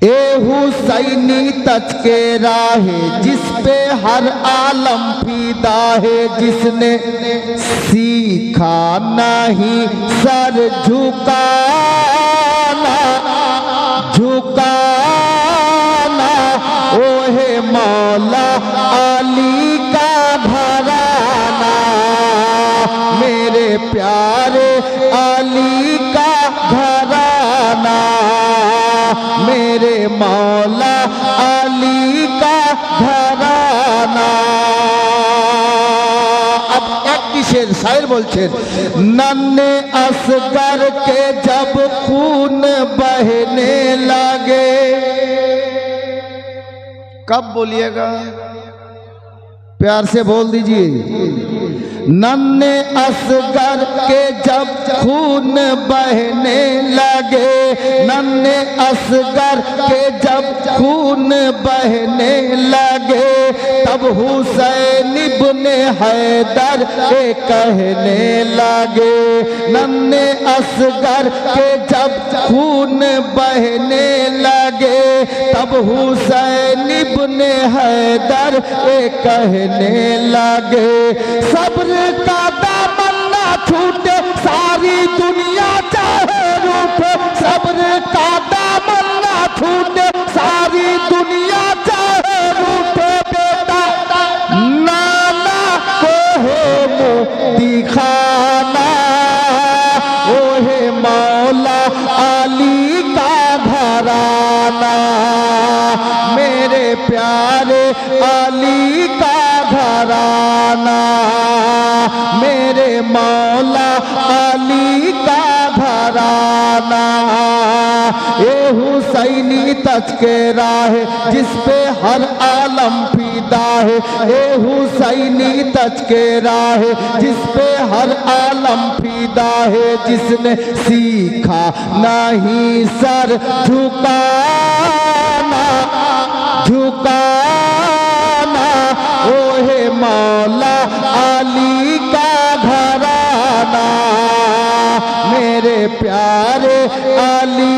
ए हुसैनी तज के राहे जिस पे हर आलम फीदा है, जिसने सीखा नहीं सर झुकाना झुकाना, ओहे मौला अली का घराना, मेरे प्यारे अली का घराना, मेरे मौला अली का घराना। अब एक शेर शायर बोलছেন, नन्हे असगर के जब खून बहने लगे, कब बोलिएगा, प्यार से बोल दीजिए, नन्हे असगर के जब खून बहने लगे, नन्हे असगर के जब खून बहने लगे, तब हुसैन इब्ने हैदर के कहने लगे, नन्हे असगर के जब खून बहने लगे, तब हुसैन इब्ने हैदर के कहने लगे, सब्र का दामन ना छूटे सारी दुनिया चाहे रूठे, सब्र का दामन ना छूटे सारी दुनिया चाहे रूठे, बेटा नाना को है मुँह दिखाना, ओहे मौला अली का घराना, मेरे प्यारे अली का घराना, मेरे मौला अली का घराना। ये हुसैनी तज के राह जिस पे हर आलम फीदा है, ये हुसैनी तज के राह जिस पे हर आलम फीदा है, जिसने सीखा नहीं सर झुकाना झुकाना, ओहे मौला अली का घराना, मेरे प्यारे अली